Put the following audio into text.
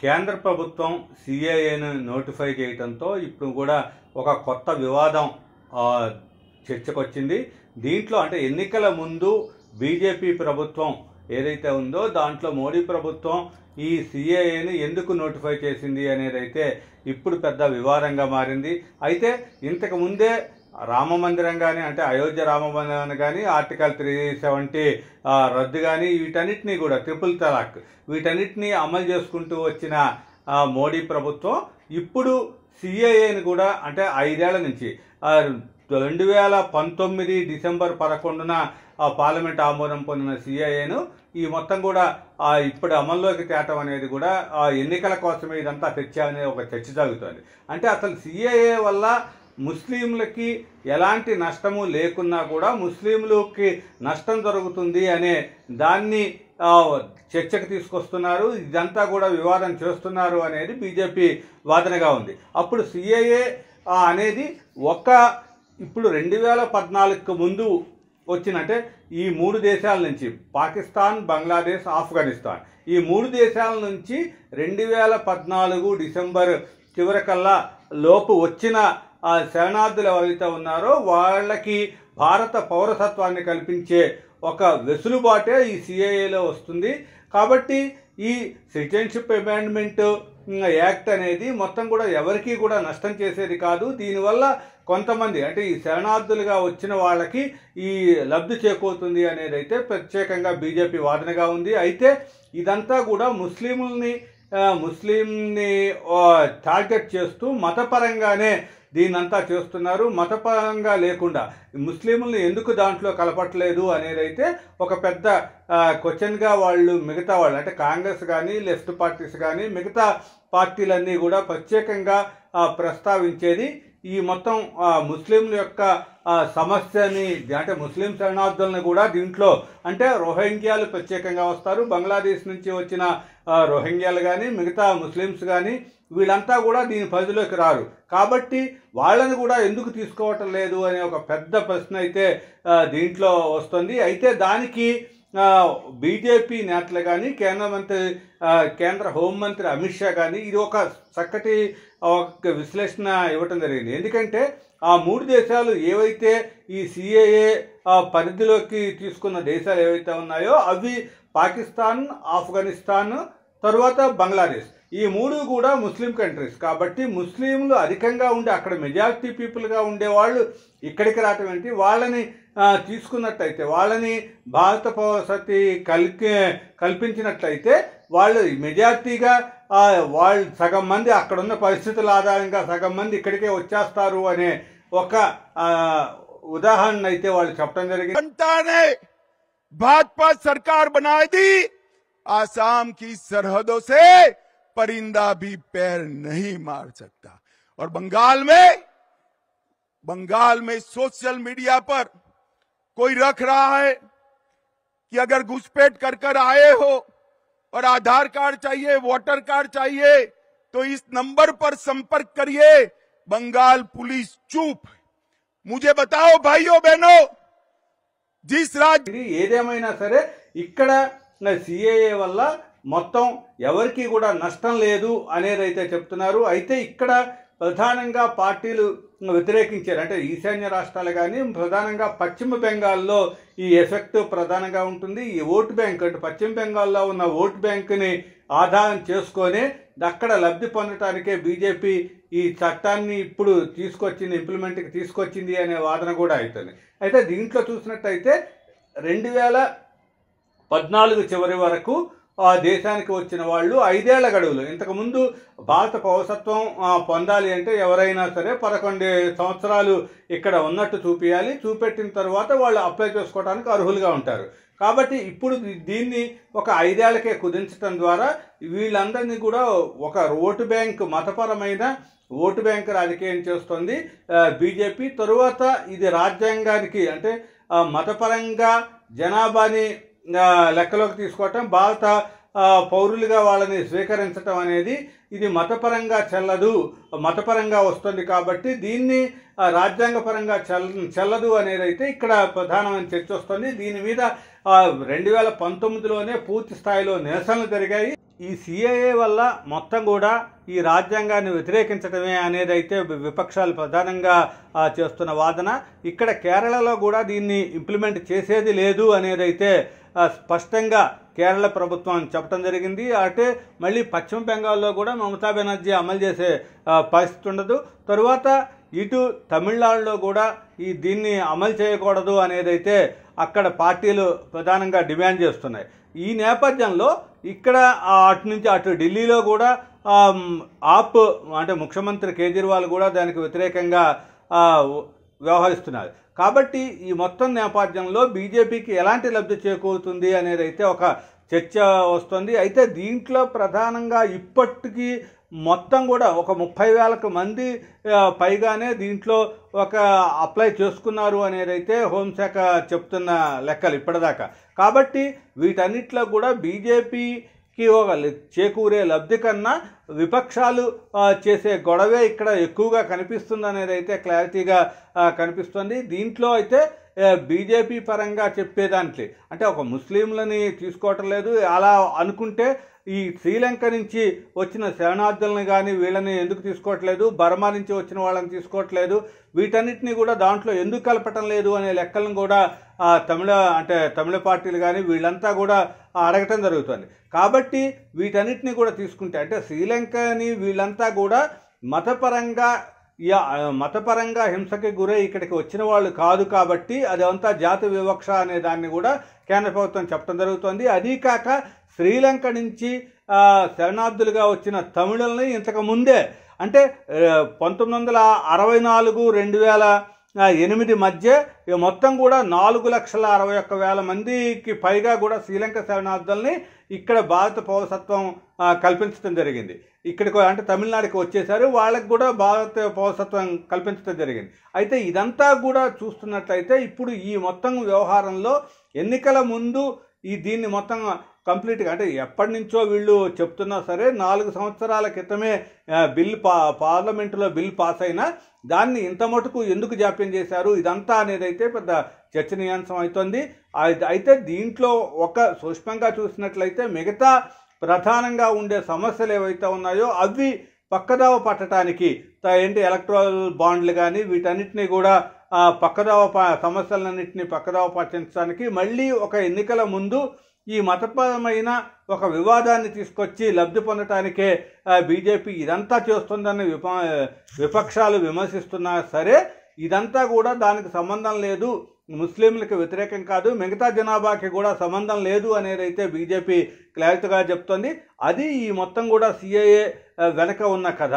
కేంద్ర ప్రభుత్వం సిఏఏను నోటిఫై చేయడంతో ఇప్పుడు కూడా ఒక కొత్త వివాదం చర్చకొచ్చింది. దీంట్లో అంటే ఎన్నికల ముందు బీజేపీ ప్రభుత్వం ఏదైతే ఉందో దాంట్లో మోడీ ప్రభుత్వం ఈ సిఏఏని ఎందుకు నోటిఫై చేసింది అనేది అయితే ఇప్పుడు పెద్ద వివాదంగా మారింది. అయితే ఇంతకు ముందే రామ మందిరం కానీ అంటే అయోధ్య రామ మందిరాన్ని కానీ ఆర్టికల్ 370 రద్దు కానీ వీటన్నిటినీ కూడా ట్రిపుల్ తలాక్ వీటన్నిటినీ అమలు చేసుకుంటూ వచ్చిన మోడీ ప్రభుత్వం ఇప్పుడు సిఏఏని కూడా అంటే 5 ఏళ్ల నుంచి 2019 డిసెంబర్ 11న పార్లమెంట్ ఆమోదం పొందిన సిఏఏను ఈ మొత్తం కూడా ఇప్పుడు అమల్లోకి తేటం అనేది కూడా ఎన్నికల కోసమే ఇదంతా తెచ్చామనే ఒక చర్చ జరుగుతుంది. అంటే అసలు సిఏఏ వల్ల ముస్లింలకి ఎలాంటి నష్టము లేకున్నా కూడా ముస్లింలకి నష్టం జరుగుతుంది అనే దాన్ని చర్చకు తీసుకొస్తున్నారు. ఇదంతా కూడా వివాదం చేస్తున్నారు అనేది బీజేపీ వాదనగా ఉంది. అప్పుడు సిఏఏ అనేది ఇప్పుడు 2014కు ముందు వచ్చినంటే ఈ 3 దేశాల నుంచి పాకిస్తాన్, బంగ్లాదేశ్, ఆఫ్ఘనిస్తాన్ ఈ 3 దేశాల నుంచి 2014 డిసెంబర్ చివరికల్లా లోపు వచ్చిన శరణార్థులు ఎవరైతే ఉన్నారో వాళ్ళకి భారత పౌరసత్వాన్ని కల్పించే ఒక వెసులుబాటే ఈ సిఏఏలో వస్తుంది. కాబట్టి ఈ సిటిజన్షిప్ అమెండ్మెంట్ యాక్ట్ అనేది మొత్తం కూడా ఎవరికీ కూడా నష్టం చేసేది కాదు. దీనివల్ల కొంతమంది అంటే ఈ శరణార్థులుగా వచ్చిన వాళ్ళకి ఈ లబ్ధి చేకూరుతుంది అనేది అయితే ప్రత్యేకంగా బీజేపీ వాదనగా ఉంది. అయితే ఇదంతా కూడా ముస్లింని టార్గెట్ చేస్తూ మతపరంగానే దీన్నంతా చేస్తున్నారు. మతపరంగా లేకుండా ముస్లింలను ఎందుకు దాంట్లో కలపట్లేదు అనేది అయితే ఒక పెద్ద క్వశ్చన్గా మిగతా వాళ్ళు అంటే కాంగ్రెస్ కానీ లెఫ్ట్ పార్టీస్ కానీ మిగతా పార్టీలన్నీ కూడా ప్రత్యేకంగా ప్రస్తావించేది ఈ మొత్తం ముస్లింల యొక్క సమస్యని అంటే ముస్లిం శరణార్థులను కూడా దీంట్లో అంటే రోహింగ్యాలు ప్రత్యేకంగా వస్తారు. బంగ్లాదేశ్ నుంచి వచ్చిన రోహింగ్యాలు కానీ మిగతా ముస్లిమ్స్ కానీ వీళ్ళంతా కూడా దీని పరిధిలోకి రారు. కాబట్టి వాళ్ళని కూడా ఎందుకు తీసుకోవటం లేదు అనే ఒక పెద్ద ప్రశ్న అయితే దీంట్లో వస్తుంది. అయితే దానికి బీజేపీ నేతలు కానీ కేంద్ర హోంమంత్రి అమిత్ షా కానీ ఇది ఒక చక్కటి విశ్లేషణ ఇవ్వటం జరిగింది. ఎందుకంటే ఆ 3 దేశాలు ఏవైతే ఈ సిఏఏ పరిధిలోకి తీసుకున్న దేశాలు ఏవైతే ఉన్నాయో అవి పాకిస్తాన్, ఆఫ్ఘనిస్తాన్, తరువాత బంగ్లాదేశ్ ఈ 3 కూడా ముస్లిం కంట్రీస్. కాబట్టి ముస్లింలు అధికంగా ఉండే అక్కడ మెజారిటీ పీపుల్గా ఉండేవాళ్ళు ఇక్కడికి రావటం ఏంటి, వాళ్ళని తీసుకున్నట్టయితే వాళ్ళని భారత పౌరసత్వం కల్పించినట్లయితే వాళ్ళు మెజారిటీగా వాళ్ళు సగం మంది అక్కడున్న పరిస్థితుల ఆధారంగా సగం మంది ఇక్కడికే వచ్చేస్తారు అనే ఒక ఉదాహరణ అయితే వాళ్ళు చెప్పడం జరిగింది. भाजपा सरकार बनाई थी, आसाम की सरहदों से परिंदा भी पैर नहीं मार सकता। और बंगाल में सोशल मीडिया पर कोई रख रहा है कि अगर घुसपैठ कर आए हो और आधार कार्ड चाहिए, वोटर कार्ड चाहिए तो इस नंबर पर संपर्क करिए। बंगाल पुलिस चुप। मुझे बताओ भाइयों बहनों, जिस राज्य ఏదేమైనా సరే ఇక్కడ సిఏఏ వల్ల మొత్తం ఎవరికి కూడా నష్టం లేదు అనేది అయితే చెప్తున్నారు. అయితే ఇక్కడ ప్రధానంగా పార్టీలు వ్యతిరేకించారు. అంటే ఈశాన్య రాష్ట్రాలు కానీ ప్రధానంగా పశ్చిమ బెంగాల్లో ఈ ఎఫెక్ట్ ప్రధానంగా ఉంటుంది. ఈ ఓటు బ్యాంక్ అంటే పశ్చిమ బెంగాల్లో ఉన్న ఓటు బ్యాంకుని ఆధారం చేసుకొని అక్కడ లబ్ధి పొందటానికే బీజేపీ ఈ చట్టాన్ని ఇప్పుడు ఇంప్లిమెంట్కి తీసుకొచ్చింది అనే వాదన కూడా అవుతుంది. అయితే దీంట్లో చూసినట్టయితే 2014 చివరి వరకు దేశానికి వచ్చిన వాళ్ళు 5 ఏళ్ల గడువులు ఇంతకుముందు భారత పౌరసత్వం పొందాలి అంటే ఎవరైనా సరే 11 సంవత్సరాలు ఇక్కడ ఉన్నట్టు చూపెట్టిన తర్వాత వాళ్ళు అప్లై చేసుకోవడానికి అర్హులుగా ఉంటారు. కాబట్టి ఇప్పుడు దీన్ని ఒక 5 ఏళ్లకే కుదించడం ద్వారా వీళ్ళందరినీ కూడా ఒక ఓటు బ్యాంక్ మతపరమైన ఓటు బ్యాంక్ రాజకీయం చేస్తుంది బీజేపీ. తరువాత ఇది రాజ్యాంగానికి అంటే మతపరంగా జనాభాని లెక్కలోకి తీసుకోవటం, భారత పౌరులుగా వాళ్ళని స్వీకరించటం అనేది ఇది మతపరంగా చెల్లదు, మతపరంగా వస్తుంది. కాబట్టి దీన్ని రాజ్యాంగపరంగా చెల్లదు అనేది అయితే ఇక్కడ ప్రధానమైన చర్చ వస్తుంది. దీని మీద 2019లోనే పూర్తి స్థాయిలో నిరసనలు జరిగాయి. ఈ సిఏఏ వల్ల మొత్తం కూడా ఈ రాజ్యాంగాన్ని వ్యతిరేకించడమే అనేది అయితే విపక్షాలు ప్రధానంగా చేస్తున్న వాదన. ఇక్కడ కేరళలో కూడా దీన్ని ఇంప్లిమెంట్ చేసేది లేదు అనేది అయితే స్పష్టంగా కేరళ ప్రభుత్వం చెప్పడం జరిగింది. అంటే మళ్ళీ పశ్చిమ బెంగాల్లో కూడా మమతా బెనర్జీ అమలు చేసే పరిస్థితి ఉండదు. తరువాత ఇటు తమిళనాడులో కూడా దీన్ని అమలు చేయకూడదు అనేది అయితే అక్కడ పార్టీలు ప్రధానంగా డిమాండ్ చేస్తున్నాయి. ఈ నేపథ్యంలో ఇక్కడ అటు నుంచి అటు ఢిల్లీలో కూడా ఆప్ అంటే ముఖ్యమంత్రి కేజ్రీవాల్ కూడా దానికి వ్యతిరేకంగా వ్యవహరిస్తున్నారు. కాబట్టి ఈ మొత్తం నేపథ్యంలో బీజేపీకి ఎలాంటి లబ్ధి చేకూరుతుంది అనేది అయితే ఒక చర్చ వస్తుంది. అయితే దీంట్లో ప్రధానంగా ఇప్పటికీ మొత్తం కూడా ఒక 30,000 మంది పైగానే దీంట్లో ఒక అప్లై చేసుకున్నారు అనేది అయితే హోంశాఖ చెప్తున్న లెక్కలు ఇప్పటిదాకా. కాబట్టి వీటన్నిటిలో కూడా బీజేపీకి ఒక చేకూరే లబ్ధి కన్నా విపక్షాలు చేసే గొడవే ఇక్కడ ఎక్కువగా కనిపిస్తుంది అనేది అయితే క్లారిటీగా కనిపిస్తుంది. దీంట్లో అయితే బీజేపీ పరంగా చెప్పేదాంట్లో అంటే ఒక ముస్లింలని తీసుకోవటం లేదు. అలా అనుకుంటే ఈ శ్రీలంక నుంచి వచ్చిన శరణార్థులను కానీ వీళ్ళని ఎందుకు తీసుకోవట్లేదు, బర్మా నుంచి వచ్చిన వాళ్ళని తీసుకోవట్లేదు, వీటన్నిటిని కూడా దాంట్లో ఎందుకు కలపటం లేదు అనే లెక్కలను కూడా తమిళ పార్టీలు కానీ వీళ్ళంతా కూడా అడగటం జరుగుతుంది. కాబట్టి వీటన్నిటిని కూడా తీసుకుంటే అంటే శ్రీలంకని వీళ్ళంతా కూడా మతపరంగా హింసకి గురై ఇక్కడికి వచ్చిన వాళ్ళు కాదు. కాబట్టి అదంతా జాతి వివక్ష అనే దాన్ని కూడా కేంద్ర ప్రభుత్వం చెప్పడం జరుగుతుంది. అదీ కాక శ్రీలంక నుంచి శరణార్థులుగా వచ్చిన తమిళుల్ని ఇంతకు ముందే అంటే 1964-2008 మధ్య మొత్తం కూడా 4,61,000 మందికి పైగా కూడా శ్రీలంక శరణార్థుల్ని ఇక్కడ భారత పౌరసత్వం కల్పించడం జరిగింది. ఇక్కడికి అంటే తమిళనాడుకి వచ్చేసారు, వాళ్ళకి కూడా భారత పౌరసత్వం కల్పించడం జరిగింది. అయితే ఇదంతా కూడా చూస్తున్నట్లయితే ఇప్పుడు ఈ మొత్తం వ్యవహారంలో ఎన్నికల ముందు దీన్ని మొత్తం కంప్లీట్గా అంటే ఎప్పటి నుంచో వీళ్ళు చెప్తున్నా సరే 4 సంవత్సరాల క్రితమే పార్లమెంటులో బిల్ పాస్ అయినా దాన్ని ఇంత మటుకు ఎందుకు జాప్యం చేశారు ఇదంతా అనేది అయితే పెద్ద చర్చనీయాంశం అవుతుంది. అయితే దీంట్లో ఒక సూక్ష్మంగా చూసినట్లయితే మిగతా ప్రధానంగా ఉండే సమస్యలు ఏవైతే ఉన్నాయో అవి పక్కదావ పట్టడానికి ఎలక్ట్రల్ బాండ్లు కానీ వీటన్నిటినీ కూడా సమస్యలన్నింటినీ పక్కదావ పట్టించడానికి మళ్ళీ ఒక ఎన్నికల ముందు ఈ మతపరమైన ఒక వివాదాన్ని తీసుకొచ్చి లబ్ధి పొందటానికే బీజేపీ ఇదంతా చేస్తుందని విపక్షాలు విమర్శిస్తున్నా సరే ఇదంతా కూడా దానికి సంబంధం లేదు, ముస్లింలకు వ్యతిరేకం కాదు, మిగతా జనాభాకి కూడా సంబంధం లేదు అనేది అయితే బీజేపీ క్లారిటీగా చెప్తోంది. అది ఈ మొత్తం కూడా సిఏఏ వెనక ఉన్న కథ.